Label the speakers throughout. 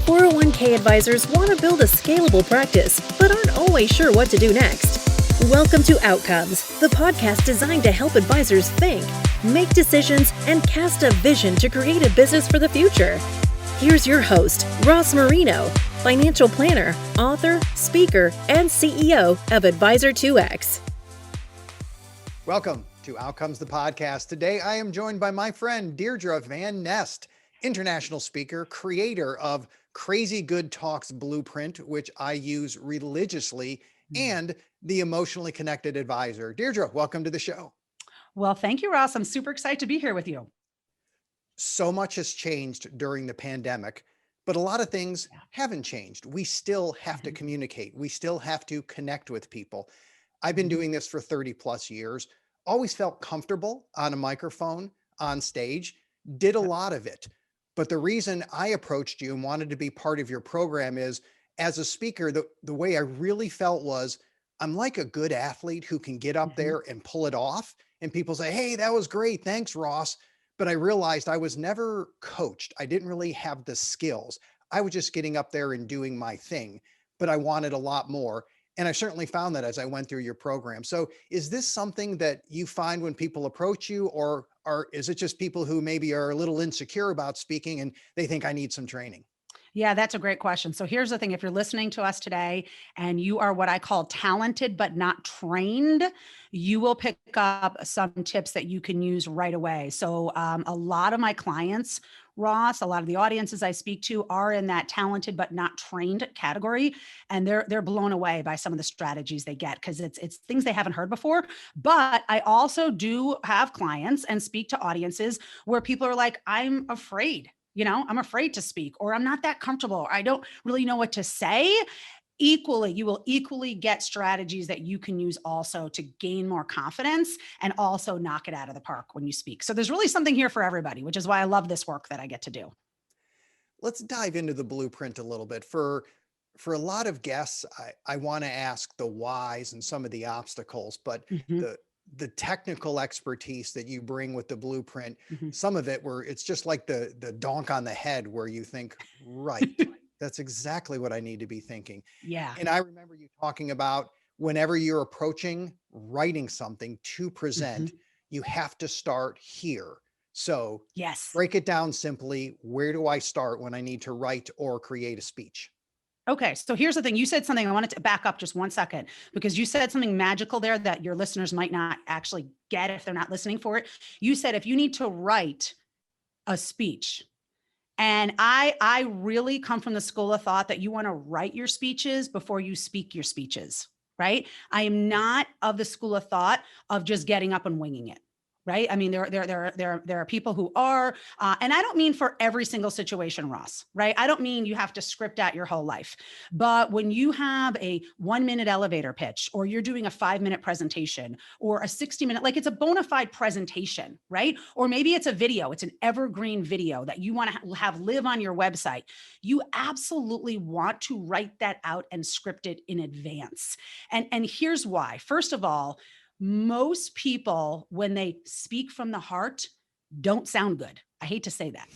Speaker 1: 401k advisors want to build a scalable practice, but aren't always sure what to do next. Welcome to Outcomes, the podcast designed to help advisors think, make decisions, and cast a vision to create a business for the future. Here's your host, Ross Marino, financial planner, author, speaker, and CEO of Advisor2X.
Speaker 2: Welcome to Outcomes, the podcast. Today, I am joined by my friend, Deirdre Van Nest, international speaker, creator of Crazy Good Talks Blueprint, which I use religiously, and the Emotionally Connected Advisor. Deirdre, welcome to the show.
Speaker 3: Well, thank you, Ross. I'm super excited to be here with you.
Speaker 2: So much has changed during the pandemic, but a lot of things haven't changed. We still have to communicate. We still have to connect with people. I've been doing this for 30 plus years, always felt comfortable on a microphone, on stage, did a lot of it. But the reason I approached you and wanted to be part of your program is, as a speaker, the way I really felt was, I'm like a good athlete who can get up there and pull it off. And people say, hey, that was great. Thanks, Ross. But I realized I was never coached. I didn't really have the skills. I was just getting up there and doing my thing, but I wanted a lot more. And I certainly found that as I went through your program. So is this something that you find when people approach you, or is it just people who maybe are a little insecure about speaking and they think I need some training?
Speaker 3: Yeah, that's a great question. So here's the thing. If you're listening to us today and you are what I call talented but not trained, you will pick up some tips that you can use right away. So a lot of my clients, Ross, a lot of the audiences I speak to are in that talented but not trained category, and they're blown away by some of the strategies they get because it's things they haven't heard before. But I also do have clients and speak to audiences where people are like, I'm afraid. I'm afraid to speak, or I'm not that comfortable, or I don't really know what to say. You will equally get strategies that you can use also to gain more confidence and also knock it out of the park when you speak. So there's really something here for everybody, which is why I love this work that I get to do.
Speaker 2: Let's dive into the blueprint a little bit. For a lot of guests, I want to ask the whys and some of the obstacles, but the technical expertise that you bring with the blueprint, some of it where it's just like the donk on the head where you think, right, that's exactly what I need to be thinking.
Speaker 3: Yeah.
Speaker 2: And I remember you talking about whenever you're approaching writing something to present, you have to start here. So
Speaker 3: yes,
Speaker 2: break it down simply. Where do I start when I need to write or create a speech?
Speaker 3: Okay. So here's the thing. You said something, I wanted to back up just one second, because you said something magical there that your listeners might not actually get if they're not listening for it. You said, if you need to write a speech, and I really come from the school of thought that you want to write your speeches before you speak your speeches, right? I am not of the school of thought of just getting up and winging it. Right. I mean, there are people who are, and I don't mean for every single situation, Ross, right? I don't mean you have to script out your whole life, but when you have a 1-minute elevator pitch, or you're doing a 5-minute presentation, or a 60-minute, like it's a bona fide presentation, right? Or maybe it's a video, it's an evergreen video that you want to have live on your website. You absolutely want to write that out and script it in advance. And here's why. First of all, most people, when they speak from the heart, don't sound good. I hate to say that,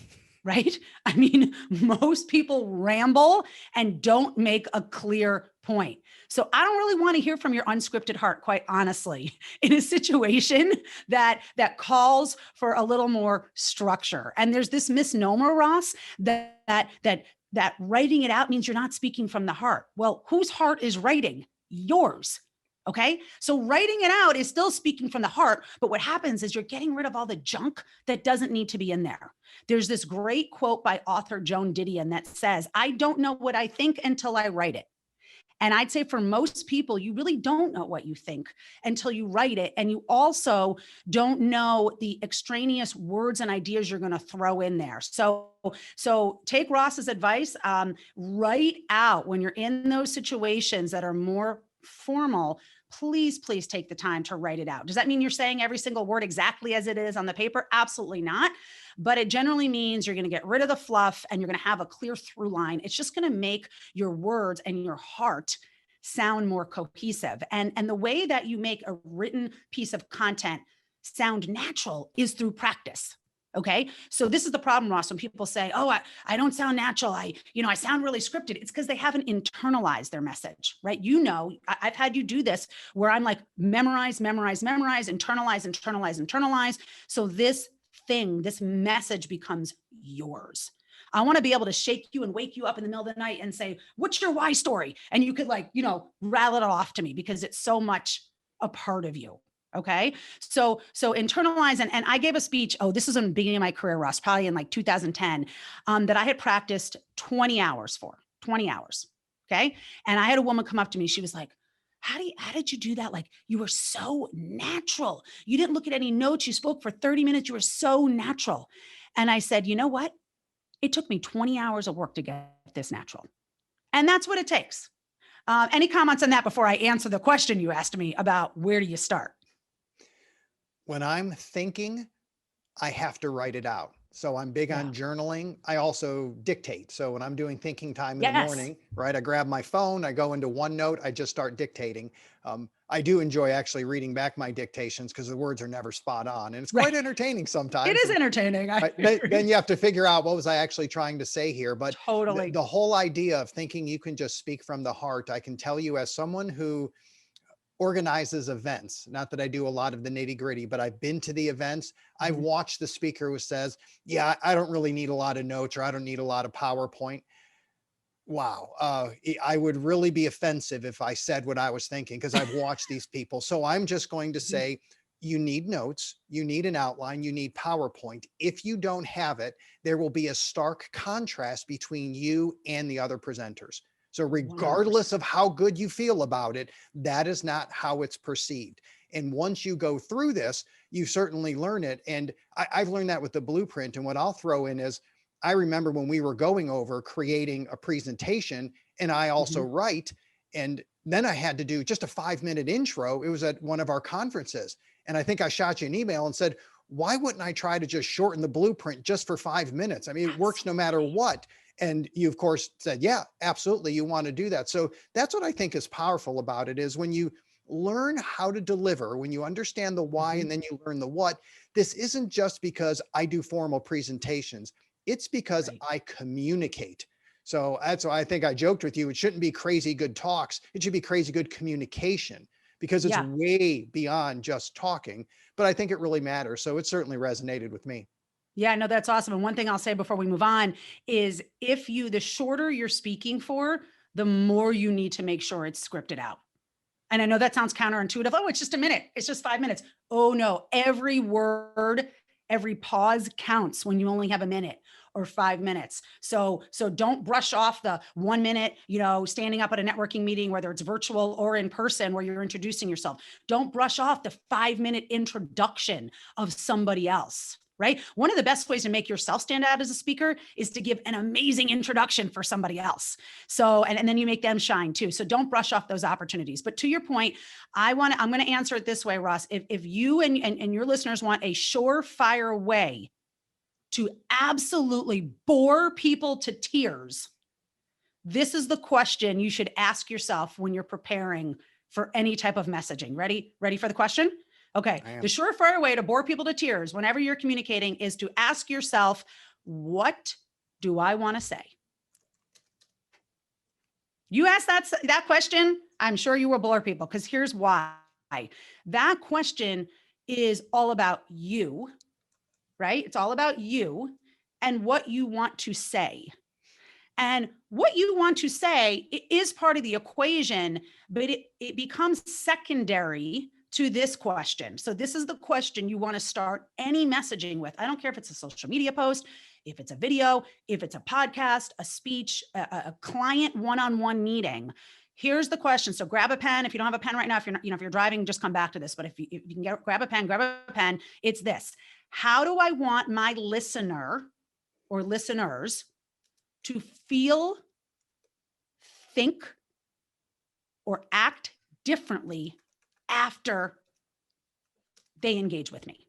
Speaker 3: right? I mean, most people ramble and don't make a clear point. So I don't really want to hear from your unscripted heart, quite honestly, in a situation that calls for a little more structure. And there's this misnomer, Ross, that writing it out means you're not speaking from the heart. Well, whose heart is writing? Yours. Okay. So writing it out is still speaking from the heart, but what happens is you're getting rid of all the junk that doesn't need to be in there. There's this great quote by author Joan Didion that says, I don't know what I think until I write it. And I'd say for most people, you really don't know what you think until you write it. And you also don't know the extraneous words and ideas you're going to throw in there. So take Ross's advice, write out when you're in those situations that are more formal. Please take the time to write it out. Does that mean you're saying every single word exactly as it is on the paper? Absolutely not. But it generally means you're going to get rid of the fluff and you're going to have a clear through line. It's just going to make your words and your heart sound more cohesive. And the way that you make a written piece of content sound natural is through practice. Okay. So this is the problem, Ross, when people say, oh, I don't sound natural. I sound really scripted. It's because they haven't internalized their message, right? I've had you do this where I'm like, memorize, internalize. So this message becomes yours. I want to be able to shake you and wake you up in the middle of the night and say, what's your why story? And you could rattle it off to me because it's so much a part of you. Okay. So internalize. And I gave a speech. Oh, this was in the beginning of my career, Ross, probably in like 2010, that I had practiced 20 hours. Okay. And I had a woman come up to me. She was like, how did you do that? Like, you were so natural. You didn't look at any notes. You spoke for 30 minutes. You were so natural. And I said, you know what? It took me 20 hours of work to get this natural. And that's what it takes. Any comments on that before I answer the question you asked me about where do you start?
Speaker 2: When I'm thinking, I have to write it out. So I'm big on journaling. I also dictate. So when I'm doing thinking time in the morning, right, I grab my phone, I go into OneNote, I just start dictating. I do enjoy actually reading back my dictations because the words are never spot on. And it's quite entertaining sometimes.
Speaker 3: It is entertaining.
Speaker 2: Then you have to figure out what was I actually trying to say here. But
Speaker 3: totally.
Speaker 2: The whole idea of thinking you can just speak from the heart, I can tell you as someone who organizes events, not that I do a lot of the nitty gritty, but I've been to the events. I've watched the speaker who says, yeah, I don't really need a lot of notes, or I don't need a lot of PowerPoint. Wow. I would really be offensive if I said what I was thinking, because I've watched these people. So I'm just going to say, you need notes, you need an outline, you need PowerPoint. If you don't have it, there will be a stark contrast between you and the other presenters. So regardless of how good you feel about it, that is not how it's perceived. And once you go through this, you certainly learn it. And I've learned that with the blueprint. And what I'll throw in is, I remember when we were going over creating a presentation, and I also write, and then I had to do just a 5-minute intro. It was at one of our conferences. And I think I shot you an email and said, why wouldn't I try to just shorten the blueprint just for 5 minutes? I mean, it works no matter what. And you, of course, said, yeah, absolutely, you want to do that. So that's what I think is powerful about it, is when you learn how to deliver, when you understand the why and then you learn the what, this isn't just because I do formal presentations. It's because I communicate. So that's why I think I joked with you. It shouldn't be crazy good talks. It should be crazy good communication, because it's way beyond just talking. But I think it really matters. So it certainly resonated with me.
Speaker 3: Yeah, no, that's awesome. And one thing I'll say before we move on is, the shorter you're speaking for, the more you need to make sure it's scripted out. And I know that sounds counterintuitive. Oh, it's just a minute. It's just 5 minutes. Oh no, every word, every pause counts when you only have a minute or 5 minutes. So don't brush off the 1 minute, standing up at a networking meeting, whether it's virtual or in person, where you're introducing yourself. Don't brush off the 5-minute introduction of somebody else. Right? One of the best ways to make yourself stand out as a speaker is to give an amazing introduction for somebody else. So, and then you make them shine too. So don't brush off those opportunities. But to your point, I'm going to answer it this way, Ross. If you and your listeners want a surefire way to absolutely bore people to tears, this is the question you should ask yourself when you're preparing for any type of messaging. Ready for the question? Okay. The surefire way to bore people to tears whenever you're communicating is to ask yourself, what do I want to say? You ask that question, I'm sure you will bore people, because here's why. That question is all about you, right? It's all about you and what you want to say. And what you want to say is part of the equation, but it becomes secondary to this question. So this is the question you want to start any messaging with. I don't care if it's a social media post, if it's a video, if it's a podcast, a speech, a client one-on-one meeting. Here's the question. So grab a pen. If you don't have a pen right now, if you're driving, just come back to this. But if you can grab a pen, it's this. How do I want my listener or listeners to feel, think, or act differently after they engage with me?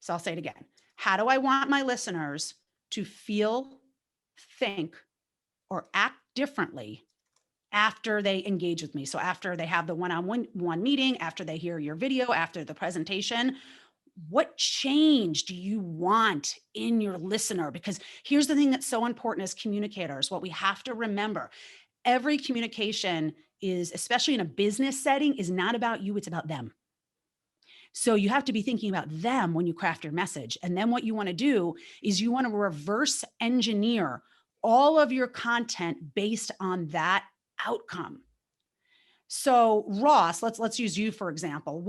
Speaker 3: So I'll say it again. How do I want my listeners to feel, think, or act differently after they engage with me? So after they have the one-on-one meeting, after they hear your video, after the presentation, what change do you want in your listener? Because here's the thing that's so important as communicators, what we have to remember, every communication is, especially in a business setting, is not about you, it's about them. So you have to be thinking about them when you craft your message. And then what you want to do is you want to reverse engineer all of your content based on that outcome. So Ross, let's use you for example.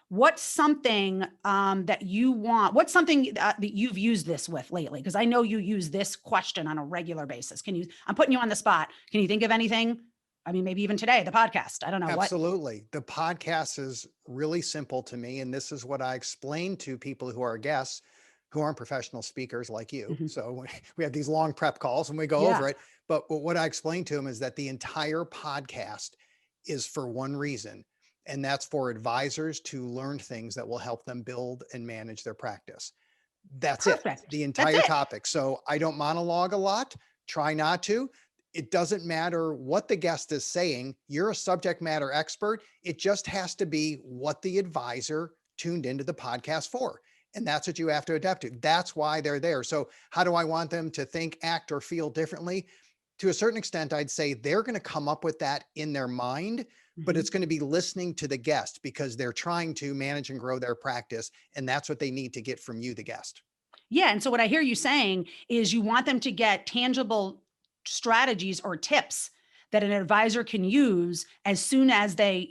Speaker 3: What's something that you want? What's something that you've used this with lately? Because I know you use this question on a regular basis. I'm putting you on the spot. Can you think of anything? I mean, maybe even today, the podcast. I don't know.
Speaker 2: Absolutely. The podcast is really simple to me. And this is what I explain to people who are guests who aren't professional speakers like you.
Speaker 3: Mm-hmm.
Speaker 2: So we have these long prep calls and we go over it. But what I explain to them is that the entire podcast is for one reason, and that's for advisors to learn things that will help them build and manage their practice. That's
Speaker 3: Perfect.
Speaker 2: it, the entire topic. So I don't monologue a lot, try not to. It doesn't matter what the guest is saying. You're a subject matter expert. It just has to be what the advisor tuned into the podcast for. And that's what you have to adapt to. That's why they're there. So how do I want them to think, act, or feel differently? To a certain extent, I'd say they're going to come up with that in their mind, but it's going to be listening to the guest because they're trying to manage and grow their practice. And that's what they need to get from you, the guest.
Speaker 3: Yeah. And so what I hear you saying is you want them to get tangible strategies or tips that an advisor can use as soon as they,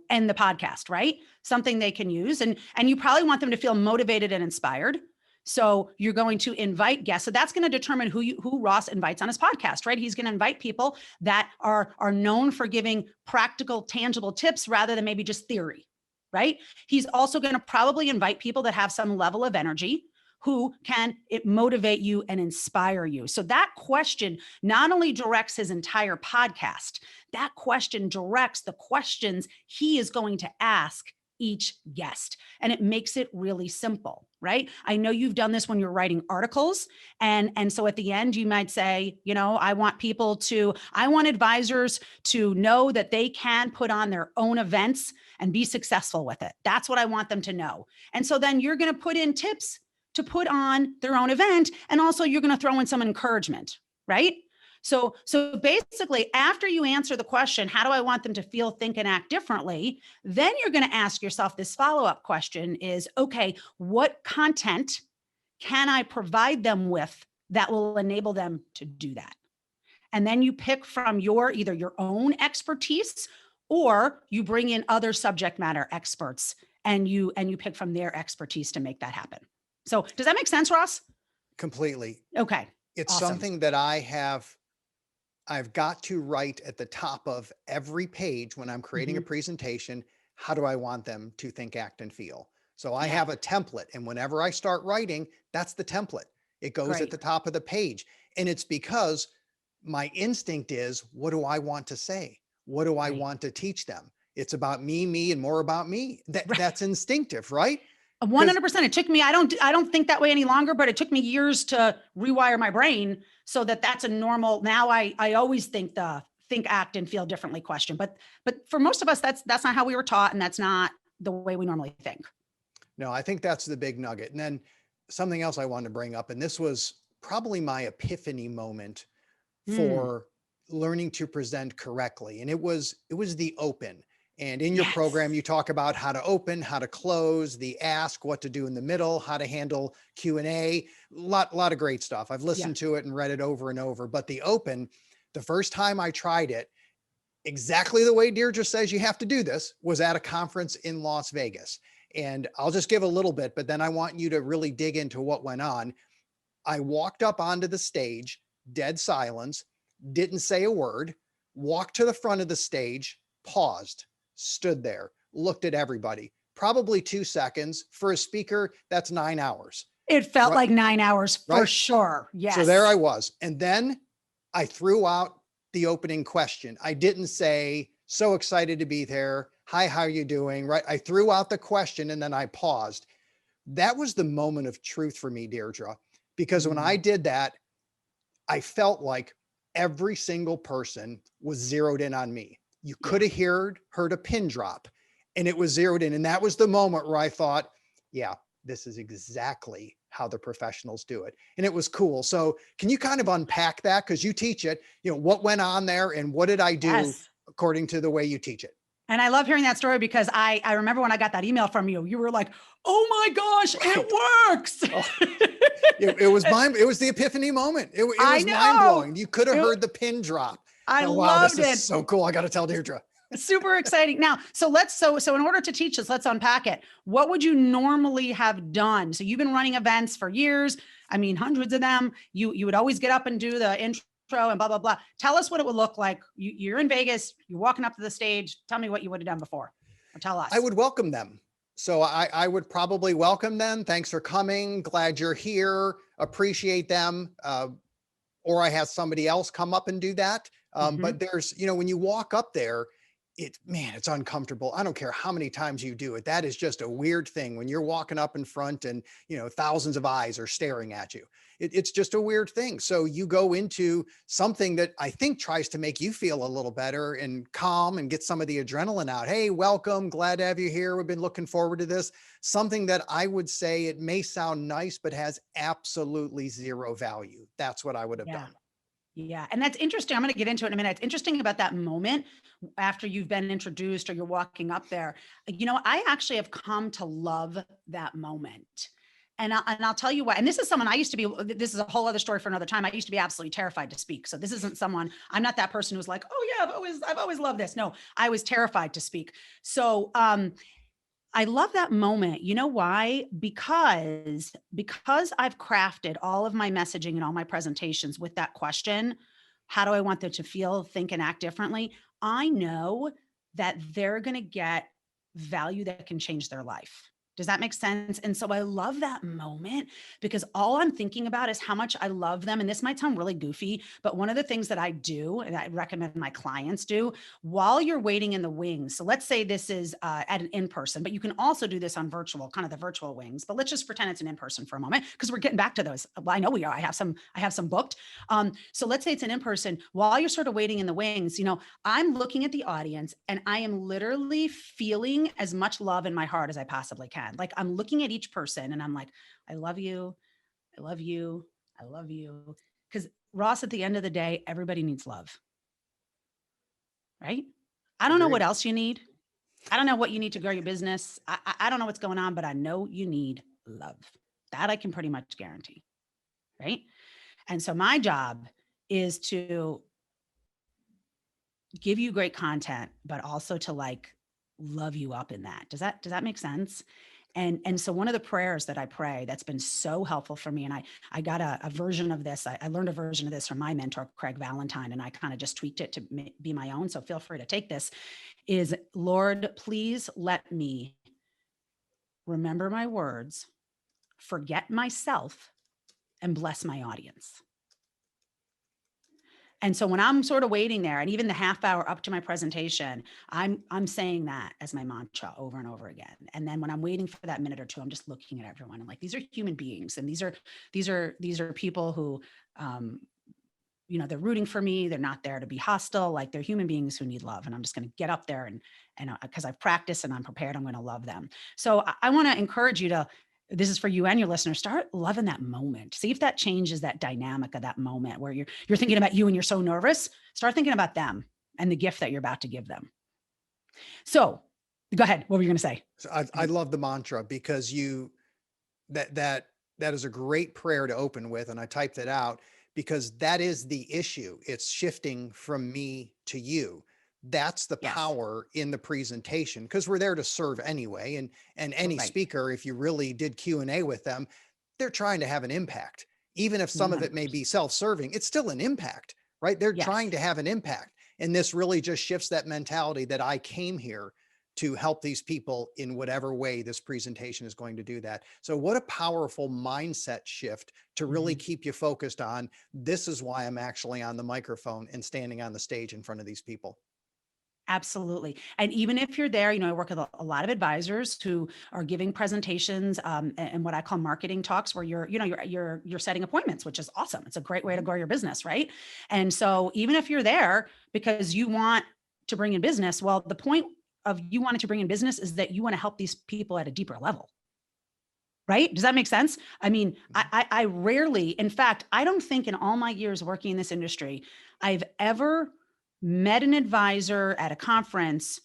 Speaker 3: end the podcast, right? Something they can use. And you probably want them to feel motivated and inspired. So you're going to invite guests. So that's going to determine who Ross invites on his podcast, right? He's going to invite people that are known for giving practical, tangible tips rather than maybe just theory, right? He's also going to probably invite people that have some level of energy, who can motivate you and inspire you. So that question not only directs his entire podcast, that question directs the questions he is going to ask each guest. And it makes it really simple, right? I know you've done this when you're writing articles. And so at the end, you might say, I want advisors to know that they can put on their own events and be successful with it. That's what I want them to know. And so then you're going to put in tips to put on their own event. And also you're going to throw in some encouragement, right? So basically, after you answer the question, how do I want them to feel, think, and act differently? Then you're going to ask yourself this follow-up question is, okay, what content can I provide them with that will enable them to do that? And then you pick from either your own expertise or you bring in other subject matter experts and you pick from their expertise to make that happen. So does that make sense, Ross?
Speaker 2: Completely.
Speaker 3: Okay.
Speaker 2: It's
Speaker 3: awesome.
Speaker 2: Something that I've got to write at the top of every page when I'm creating a presentation. How do I want them to think, act, and feel? So I have a template, and whenever I start writing, that's the template. It goes at the top of the page. And it's because my instinct is, what do I want to say? What do I want to teach them? It's about me, and more about me. That's instinctive, right?
Speaker 3: 100%. It took me, I don't think that way any longer, but it took me years to rewire my brain so that's a normal, now I always think the think, act, and feel differently question. But for most of us, that's not how we were taught. And that's not the way we normally think.
Speaker 2: No, I think that's the big nugget. And then something else I wanted to bring up, and this was probably my epiphany moment for learning to present correctly. And it was the open. And in your program, you talk about how to open, how to close, the ask, what to do in the middle, how to handle Q&A, a lot of great stuff. I've listened to it and read it over and over. But the open, the first time I tried it, exactly the way Deirdre says you have to do this, was at a conference in Las Vegas. And I'll just give a little bit, but then I want you to really dig into what went on. I walked up onto the stage, dead silence, didn't say a word, walked to the front of the stage, paused, stood there, looked at everybody, probably 2 seconds. For a speaker, that's 9 hours.
Speaker 3: It felt like 9 hours for sure. Yes.
Speaker 2: So there I was. And then I threw out the opening question. I didn't say, so excited to be there. Hi, how are you doing? Right. I threw out the question and then I paused. That was the moment of truth for me, Deirdre, because when I did that, I felt like every single person was zeroed in on me. You could have heard a pin drop and it was zeroed in. And that was the moment where I thought, yeah, this is exactly how the professionals do it. And it was cool. So can you kind of unpack that? Because you teach it, what went on there and what did I do
Speaker 3: Yes.
Speaker 2: according to the way you teach it?
Speaker 3: And I love hearing that story because I remember when I got that email from you, you were like, oh my gosh, it works.
Speaker 2: It was the epiphany moment. It was mind blowing. You could have heard the pin drop.
Speaker 3: I
Speaker 2: wow,
Speaker 3: loved
Speaker 2: this
Speaker 3: it.
Speaker 2: is so cool. I got to tell Deirdre.
Speaker 3: Super exciting. Now, so in order to teach this, let's unpack it. What would you normally have done? So you've been running events for years. I mean, hundreds of them. You would always get up and do the intro and blah, blah, blah. Tell us what it would look like. You're in Vegas, you're walking up to the stage. Tell me what you would have done before, or tell us.
Speaker 2: I would welcome them. So I would probably welcome them. Thanks for coming. Glad you're here. Appreciate them. Or I have somebody else come up and do that. But there's, when you walk up there, it's uncomfortable. I don't care how many times you do it. That is just a weird thing when you're walking up in front and, thousands of eyes are staring at you. It's just a weird thing. So you go into something that I think tries to make you feel a little better and calm and get some of the adrenaline out. Hey, welcome. Glad to have you here. We've been looking forward to this. Something that I would say it may sound nice, but has absolutely zero value. That's what I would have done.
Speaker 3: Yeah. And that's interesting. I'm going to get into it in a minute. It's interesting about that moment after you've been introduced or you're walking up there. I actually have come to love that moment. And I'll tell you why. And this is someone this is a whole other story for another time. I used to be absolutely terrified to speak. So this isn't I'm not that person who's like, oh yeah, I've always loved this. No, I was terrified to speak. So, I love that moment. You know why? Because I've crafted all of my messaging and all my presentations with that question, how do I want them to feel, think, and act differently? I know that they're going to get value that can change their life. Does that make sense? And so I love that moment because all I'm thinking about is how much I love them. And this might sound really goofy, but one of the things that I do, and I recommend my clients do while you're waiting in the wings. So let's say this is at an in-person, but you can also do this on virtual, kind of the virtual wings, but let's just pretend it's an in-person for a moment because we're getting back to those. Well, I know we are. I have some booked. So let's say it's an in-person while you're sort of waiting in the wings, I'm looking at the audience and I am literally feeling as much love in my heart as I possibly can. Like I'm looking at each person and I'm like, I love you. I love you. I love you. Because Ross, at the end of the day, everybody needs love. Right? I don't know what else you need. I don't know what you need to grow your business. I don't know what's going on, but I know you need love. That I can pretty much guarantee. Right? And so my job is to give you great content, but also to love you up in that. Does that make sense? And so one of the prayers that I pray that's been so helpful for me, and I got a version of this, I learned a version of this from my mentor, Craig Valentine, and I kind of just tweaked it to be my own. So feel free to take this, is Lord, please let me remember my words, forget myself, and bless my audience. And so when I'm sort of waiting there and even the half hour up to my presentation, I'm saying that as my mantra over and over again. And then when I'm waiting for that minute or two, I'm just looking at everyone. I'm like, these are human beings. And these are people who, they're rooting for me. They're not there to be hostile. Like they're human beings who need love. And I'm just going to get up there and because I've practiced and I'm prepared, I'm going to love them. So I want to encourage you to, this is for you and your listeners, start loving that moment. See if that changes that dynamic of that moment where you're thinking about you and you're so nervous. Start thinking about them and the gift that you're about to give them. So go ahead. What were you going to say?
Speaker 2: So I love the mantra because that is a great prayer to open with. And I typed it out because that is the issue. It's shifting from me to you. That's the power in the presentation because we're there to serve anyway. And any speaker, if you really did Q&A with them, they're trying to have an impact. Even if some of it may be self-serving, it's still an impact, right? They're trying to have an impact. And this really just shifts that mentality that I came here to help these people in whatever way this presentation is going to do that. So what a powerful mindset shift to really keep you focused on, this is why I'm actually on the microphone and standing on the stage in front of these people.
Speaker 3: Absolutely. And even if you're there, I work with a lot of advisors who are giving presentations and what I call marketing talks where you're setting appointments, which is awesome. It's a great way to grow your business. Right. And so even if you're there because you want to bring in business, well, the point of you wanting to bring in business is that you want to help these people at a deeper level. Right? Does that make sense? I mean, I rarely, in fact, I don't think in all my years working in this industry, I've ever met an advisor at a conference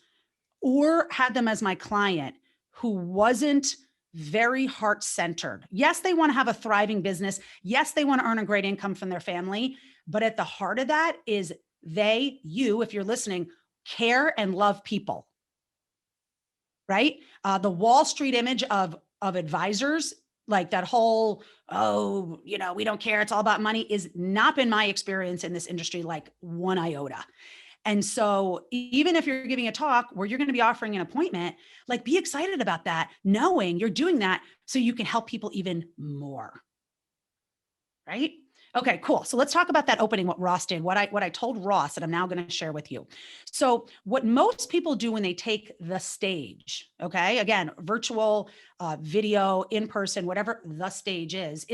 Speaker 3: or had them as my client who wasn't very heart-centered. Yes, they want to have a thriving business. Yes, they want to earn a great income from their family. But at the heart of that is you, if you're listening, care and love people, right? The Wall Street image of advisors, like that whole, oh, we don't care, it's all about money, is not been my experience in this industry, like one iota. And so even if you're giving a talk where you're going to be offering an appointment, like be excited about that, knowing you're doing that so you can help people even more. Right? Okay, cool. So let's talk about that opening, what Ross did, what I told Ross that I'm now going to share with you. So what most people do when they take the stage, okay, again, virtual, video, in person, whatever the stage is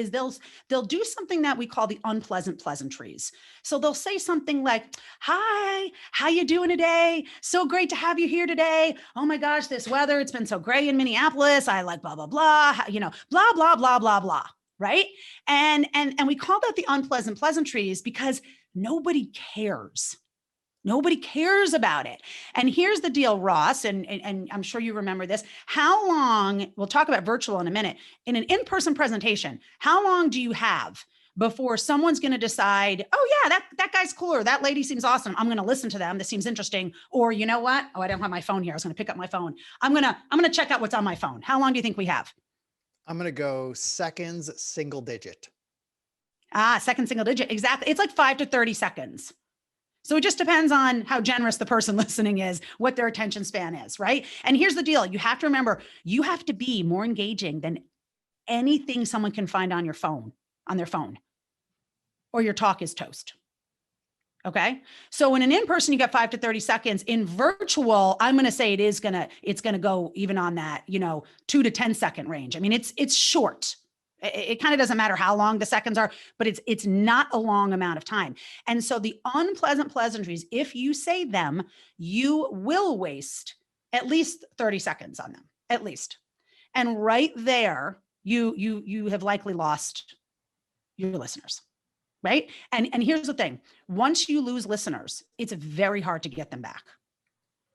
Speaker 3: they'll do something that we call the unpleasant pleasantries. So they'll say something like, hi, how you doing today? So great to have you here today. Oh my gosh, this weather, it's been so gray in Minneapolis. I like blah, blah, blah, blah, blah, blah, blah, blah. Right. And we call that the unpleasant pleasantries because nobody cares. Nobody cares about it. And here's the deal, Ross, and I'm sure you remember this. How long, we'll talk about virtual in a minute, in an in-person presentation, how long do you have before someone's going to decide, oh yeah, that guy's cool, or that lady seems awesome, I'm going to listen to them, this seems interesting, or you know what? Oh, I don't have my phone here. I was going to pick up my phone. I'm going to check out what's on my phone. How long do you think we have?
Speaker 2: I'm going to go seconds, single digit.
Speaker 3: Second single digit. Exactly. It's like 5 to 30 seconds. So it just depends on how generous the person listening is, what their attention span is, right? And here's the deal. You have to remember, you have to be more engaging than anything someone can find on their phone, or your talk is toast. Okay. So in an in-person, you got 5 to 30 seconds. In virtual, I'm going to say it's going to go even on that, 2 to 10 second range. I mean, it's short. It kind of doesn't matter how long the seconds are, but it's not a long amount of time. And so the unpleasant pleasantries, if you say them, you will waste at least 30 seconds on them, at least. And right there, you have likely lost your listeners. Right. And here's the thing. Once you lose listeners, it's very hard to get them back.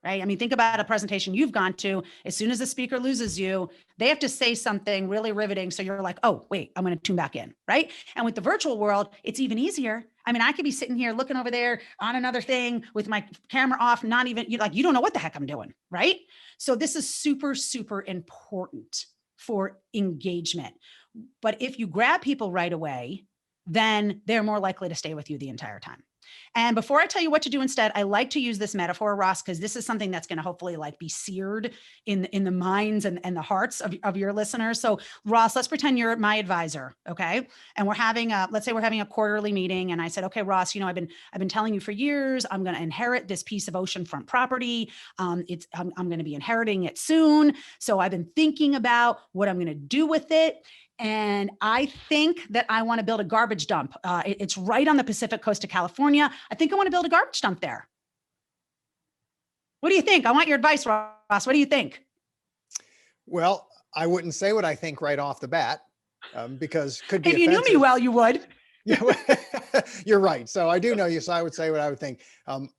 Speaker 3: Right. I mean, think about a presentation you've gone to. As soon as the speaker loses you, they have to say something really riveting. So you're like, oh, wait, I'm going to tune back in. Right. And with the virtual world, it's even easier. I mean, I could be sitting here looking over there on another thing with my camera off, not even, you don't know what the heck I'm doing. Right. So this is super, super important for engagement. But if you grab people right away, then they're more likely to stay with you the entire time. And before I tell you what to do instead, I like to use this metaphor, Ross, because this is something that's going to hopefully be seared in the minds and the hearts of your listeners. So Ross, let's pretend you're my advisor. Okay. And let's say we're having a quarterly meeting. And I said, okay, Ross, I've been telling you for years, I'm going to inherit this piece of oceanfront property. I'm going to be inheriting it soon. So I've been thinking about what I'm going to do with it. And I think that I want to build a garbage dump. It's right on the Pacific coast of California. I think I want to build a garbage dump there. What do you think? I want your advice, Ross. What do you think?
Speaker 2: Well, I wouldn't say what I think right off the bat, because could be
Speaker 3: if you knew me well, you would.
Speaker 2: Yeah, you're right. So I do know you. So I would say what I would think.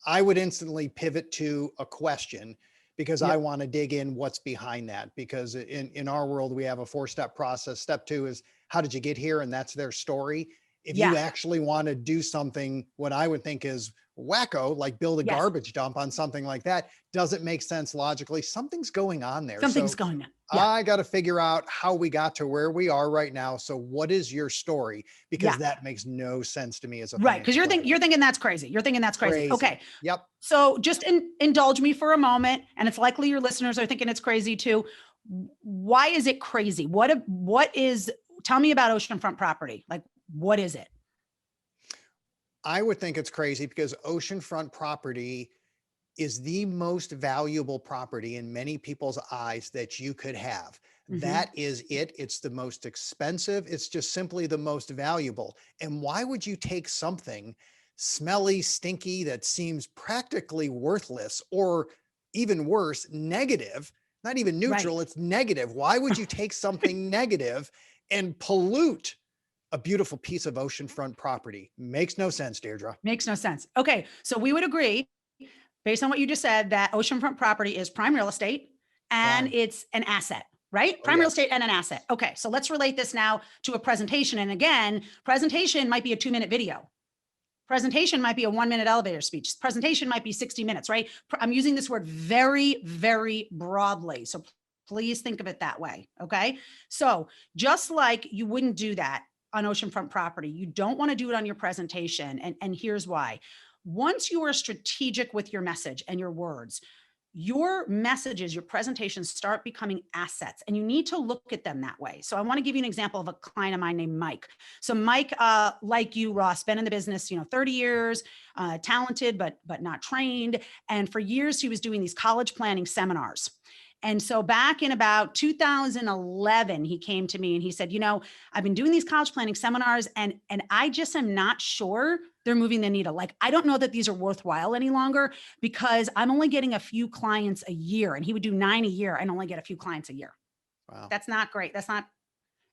Speaker 2: I would instantly pivot to a question, because I want to dig in what's behind that. Because in our world, we have a 4-step process. Step 2 is, how did you get here? And that's their story. If you actually want to do something, what I would think is wacko, like build a garbage dump on something like that, doesn't make sense logically. Something's going on there.
Speaker 3: Something's going on. Yeah.
Speaker 2: I got to figure out how we got to where we are right now. So what is your story? Because that makes no sense to me as a
Speaker 3: right. Because you're thinking that's crazy. You're thinking that's crazy. Okay.
Speaker 2: Yep.
Speaker 3: So just indulge me for a moment. And it's likely your listeners are thinking it's crazy too. Why is it crazy? Tell me about oceanfront property. Like, what is it?
Speaker 2: I would think it's crazy because oceanfront property is the most valuable property in many people's eyes that you could have. Mm-hmm. That is it. It's the most expensive. It's just simply the most valuable. And why would you take something smelly, stinky, that seems practically worthless, or even worse, negative, not even neutral, it's negative. Why would you take something negative and pollute a beautiful piece of oceanfront property? Makes no sense, Deirdre.
Speaker 3: Makes no sense. Okay. So we would agree, based on what you just said, that oceanfront property is prime real estate and
Speaker 2: Prime.
Speaker 3: it's an asset, right?
Speaker 2: Oh,
Speaker 3: Prime real
Speaker 2: yes.
Speaker 3: estate and an asset. Okay. So let's relate this now to a presentation. And again, presentation might be a 2-minute video. Presentation might be a 1-minute elevator speech. Presentation might be 60 minutes, right? I'm using this word very, very broadly. So please think of it that way. Okay. So just like you wouldn't do that on oceanfront property, you don't want to do it on your presentation. And here's why. Once you are strategic with your message and your words, your messages, your presentations start becoming assets, and you need to look at them that way. So I want to give you an example of a client of mine named Mike. So Mike, like you, Ross, been in the business, 30 years, talented, but not trained. And for years, he was doing these college planning seminars. And so back in about 2011, he came to me and he said, I've been doing these college planning seminars and I just am not sure they're moving the needle. Like, I don't know that these are worthwhile any longer because I'm only getting a few clients a year, and he would do 9 a year and only get a few clients a year.
Speaker 2: Wow.
Speaker 3: That's not great. That's not,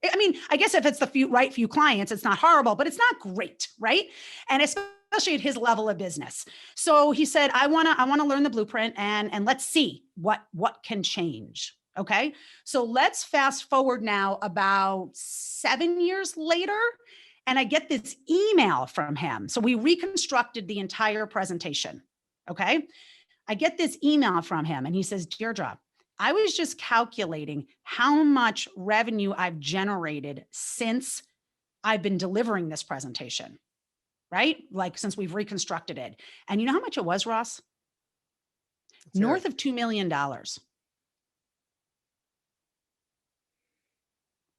Speaker 3: I mean, I guess if it's the right few clients, it's not horrible, but it's not great. Right. And especially at his level of business. So he said, I want to learn the blueprint and let's see what can change. Okay. So let's fast forward now about 7 years later. And I get this email from him. So we reconstructed the entire presentation. Okay. I get this email from him and he says, Deirdre, I was just calculating how much revenue I've generated since I've been delivering this presentation, right? Like since we've reconstructed it. And you know how much it was, Ross? North of $2 million.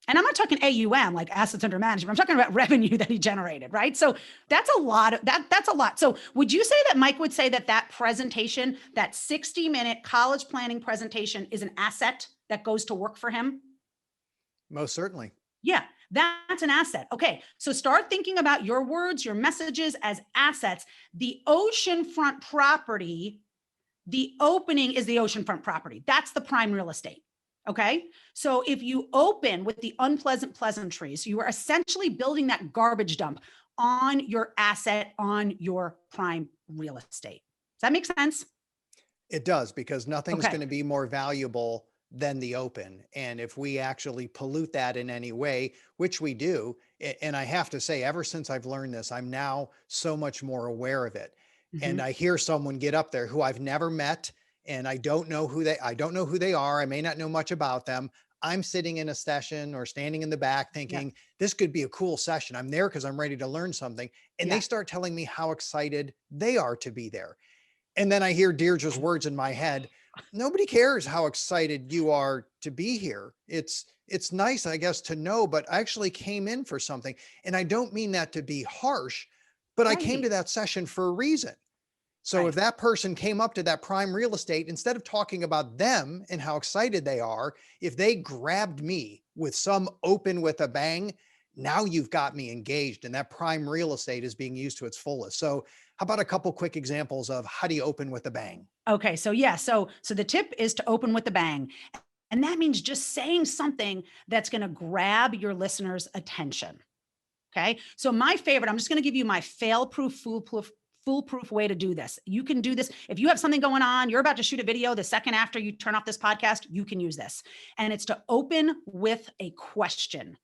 Speaker 3: And I'm not talking AUM, like assets under management. I'm talking about revenue that he generated, right? So that's a lot. That's a lot. So would you say that Mike would say that presentation, that 60-minute college planning presentation, is an asset that goes to work for him?
Speaker 2: Most certainly.
Speaker 3: Yeah, that's an asset. Okay, so start thinking about your words, your messages as assets. The oceanfront property, the opening is the oceanfront property. That's the prime real estate. Okay. So if you open with the unpleasant pleasantries, you are essentially building that garbage dump on your asset, on your prime real estate. Does that make sense?
Speaker 2: It does, because nothing's going to be more valuable than the open. And if we actually pollute that in any way, which we do, and I have to say, ever since I've learned this, I'm now so much more aware of it. Mm-hmm. And I hear someone get up there who I've never met, and I don't know who they are. I may not know much about them. I'm sitting in a session or standing in the back thinking, this could be a cool session. I'm there because I'm ready to learn something. And they start telling me how excited they are to be there. And then I hear Deirdre's words in my head. Nobody cares how excited you are to be here. It's nice, I guess, to know, but I actually came in for something. And I don't mean that to be harsh, but I came to that session for a reason. So if that person came up to that prime real estate, instead of talking about them and how excited they are, if they grabbed me with some open with a bang, now you've got me engaged, and that prime real estate is being used to its fullest. So how about a couple quick examples of how do you open with a bang?
Speaker 3: Okay. So yeah. So the tip is to open with a bang. And that means just saying something that's going to grab your listeners' attention. Okay. So my favorite, I'm just going to give you my fail-proof, foolproof way to do this. You can do this. If you have something going on, you're about to shoot a video, the second after you turn off this podcast, you can use this. And it's to open with a question.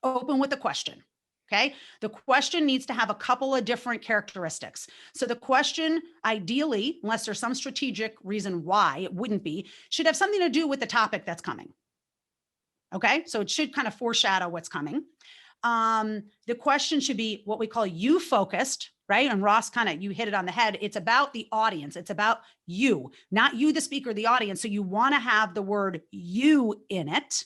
Speaker 3: Open with a question. Okay. The question needs to have a couple of different characteristics. So the question, ideally, unless there's some strategic reason why it wouldn't be, should have something to do with the topic that's coming. Okay. So it should kind of foreshadow what's coming. The question should be what we call you focused, right? And Ross, you hit it on the head. It's about the audience. It's about you, not you, the speaker, the audience. So you want to have the word you in it.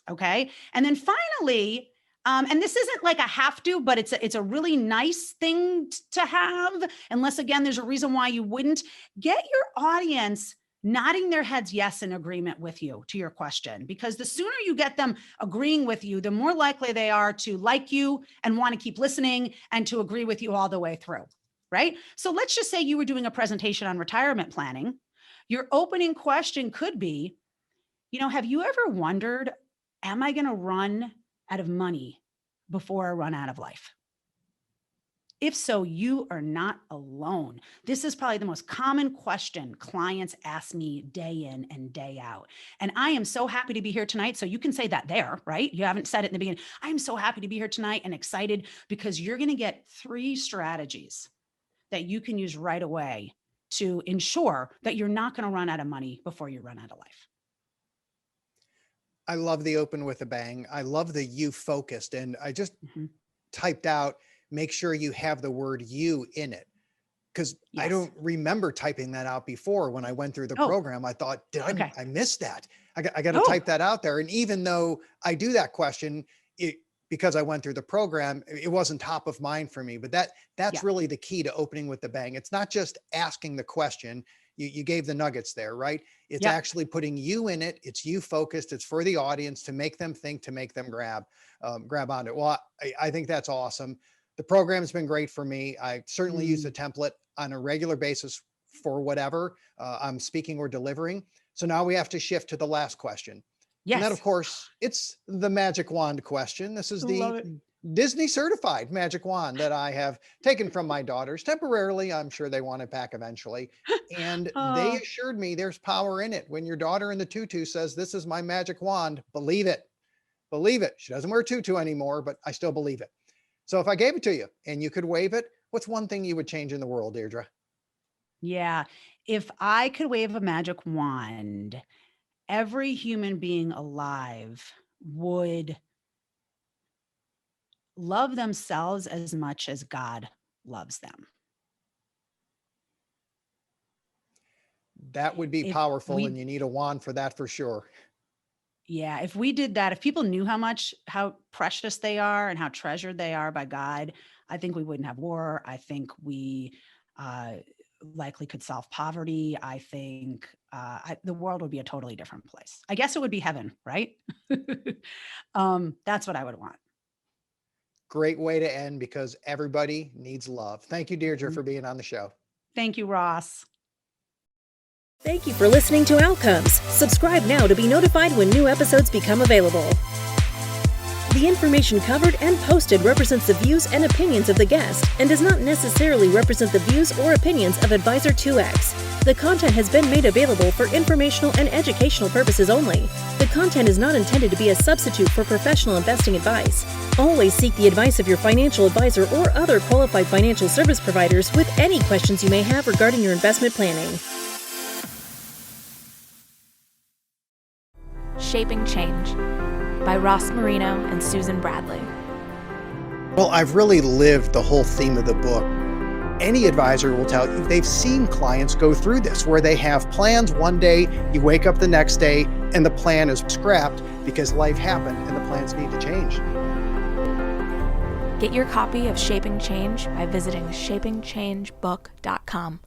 Speaker 3: Okay. And then finally, and this isn't like a have to, but it's a really nice thing to have, unless again, there's a reason why you wouldn't. Get your audience nodding their heads yes in agreement with you to your question, because the sooner you get them agreeing with you, the more likely they are to like you and want to keep listening and to agree with you all the way through, right? So let's just say you were doing a presentation on retirement planning. Your opening question could be, have you ever wondered, am I going to run out of money before I run out of life? If so, you are not alone. This is probably the most common question clients ask me day in and day out. And I am so happy to be here tonight. So you can say that there, right? You haven't said it in the beginning. I am so happy to be here tonight and excited because you're going to get 3 strategies that you can use right away to ensure that you're not going to run out of money before you run out of life.
Speaker 2: I love the open with a bang. I love the you focused. And I just typed out, make sure you have the word you in it. Because I don't remember typing that out before when I went through the program. I thought, I missed that? I got to type that out there. And even though I do that question, because I went through the program, it wasn't top of mind for me. But that's really the key to opening with the bang. It's not just asking the question. You gave the nuggets there, right? It's actually putting you in it. It's you focused. It's for the audience to make them think, to make them grab on it. Well, I think that's awesome. The program has been great for me. I certainly use the template on a regular basis for whatever I'm speaking or delivering. So now we have to shift to the last question. Yes. And that, of course, it's the magic wand question. This is the Disney certified magic wand that I have taken from my daughters temporarily. I'm sure they want it back eventually. And they assured me there's power in it. When your daughter in the tutu says, this is my magic wand, believe it. Believe it. She doesn't wear a tutu anymore, but I still believe it. So if I gave it to you and you could wave it, what's one thing you would change in the world, Deirdre?
Speaker 3: Yeah. If I could wave a magic wand, every human being alive would love themselves as much as God loves them.
Speaker 2: That would be powerful, and you need a wand for that for sure.
Speaker 3: Yeah. If we did that, if people knew how precious they are and how treasured they are by God, I think we wouldn't have war. I think we likely could solve poverty. I think the world would be a totally different place. I guess it would be heaven, right? That's what I would want.
Speaker 2: Great way to end, because everybody needs love. Thank you, Deirdre, for being on the show.
Speaker 3: Thank you, Ross.
Speaker 1: Thank you for listening to Outcomes. Subscribe now to be notified when new episodes become available. The information covered and posted represents the views and opinions of the guest and does not necessarily represent the views or opinions of Advisor 2X. The content has been made available for informational and educational purposes only. The content is not intended to be a substitute for professional investing advice. Always seek the advice of your financial advisor or other qualified financial service providers with any questions you may have regarding your investment planning.
Speaker 4: Shaping Change by Ross Marino and Susan Bradley.
Speaker 2: Well, I've really lived the whole theme of the book. Any advisor will tell you they've seen clients go through this, where they have plans one day, you wake up the next day, and the plan is scrapped because life happened and the plans need to change.
Speaker 4: Get your copy of Shaping Change by visiting shapingchangebook.com.